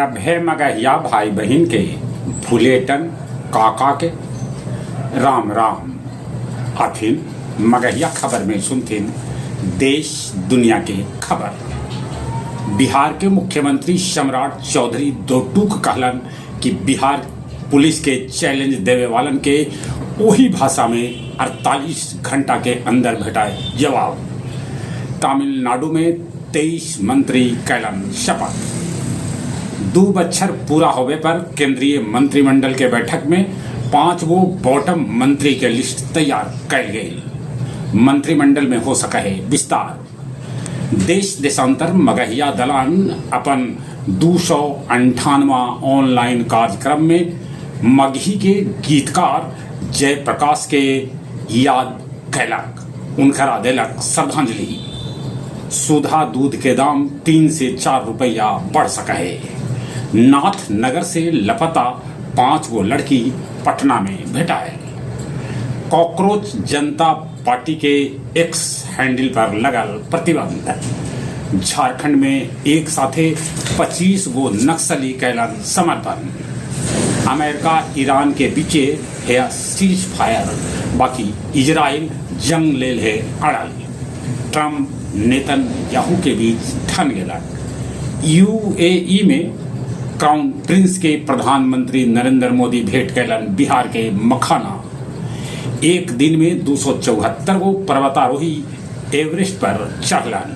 सभे मगहिया भाई बहन के भूलेटन काका के राम राम। अथिन मगहिया खबर में सुनथिन देश दुनिया के खबर। बिहार के मुख्यमंत्री सम्राट चौधरी दो टूक कहलन कि बिहार पुलिस के चैलेंज देवे वालन के वही भाषा में 48 घंटा के अंदर भेटाए जवाब। तमिलनाडु में 23 मंत्री कैलन शपथ। 2 बच्छर पूरा होवे पर केंद्रीय मंत्रिमंडल के बैठक में 5 गो बॉटम मंत्री के लिस्ट तैयार कैल गई। मंत्रिमंडल में हो सका है विस्तार। देश देशांतर मगहिया दलान अपन 298वां ऑनलाइन कार्यक्रम में मगही के गीतकार जयप्रकाश के याद कैलक, उनकरा देलक श्रद्धांजलि। सुधा दूध के दाम 3 से 4 रुपया बढ़ सका है। नाथ नगर से लापता 5 गो लड़की पटना में भेटाए। कॉकरोच जनता पार्टी के एक्स हैंडल पर लगल प्रतिबंध। झारखंड में एक साथे 25 गो नक्सली कैलन समर्पण। अमेरिका ईरान के बीचे है सीज फायर, बाकी इजराइल जंग लेल है अड़ल। ट्रम्प नेतन्याहू के बीच ठन गेलक। यूएई में क्राउन प्रिंस के प्रधानमंत्री नरेंद्र मोदी भेंट कैलन बिहार के मखाना। एक दिन में 274 गो पर्वतारोही एवरेस्ट पर चढ़लन।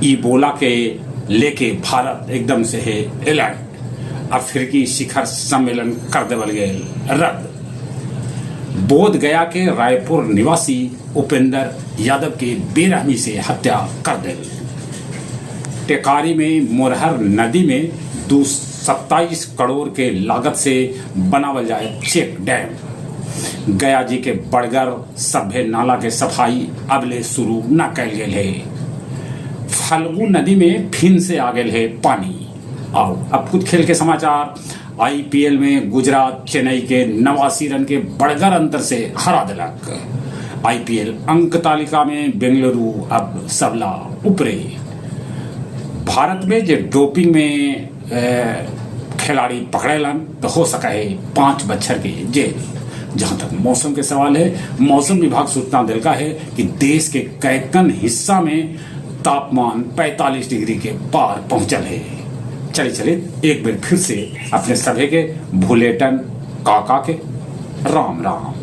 इबोला के लेके भारत एकदम से है अलर्ट। अफ्रीकी शिखर सम्मेलन कर देवल गए रद्द। बोध गया के रायपुर निवासी उपेंद्र यादव के बेरहमी से हत्या कर दे। टेकारी में मोरहर नदी में 27 करोड़ के लागत से बनावल जाए चेक डैम। गया जी के बड़गर सभ्य नाला के सफाई अबले शुरू न कैल गए है। फल्गु नदी में फिर से आ गए है पानी। और अब कुछ खेल के समाचार। आईपीएल में गुजरात चेन्नई के 89 रन के बड़गर अंतर से हरा दिलक। आईपीएल अंक तालिका में बेंगलुरु अब सबला ऊपरे। भारत में जो डोपिंग में खिलाड़ी पकड़ेलन तो हो सका है 5 बच्छर के जेल। जहां तक मौसम के सवाल है, मौसम विभाग सूचना दिलका है कि देश के कैकन हिस्सा में तापमान 45 डिग्री के पार पहुंचल है। चले एक बार फिर से अपने सभी के भूलेटन काका के राम राम।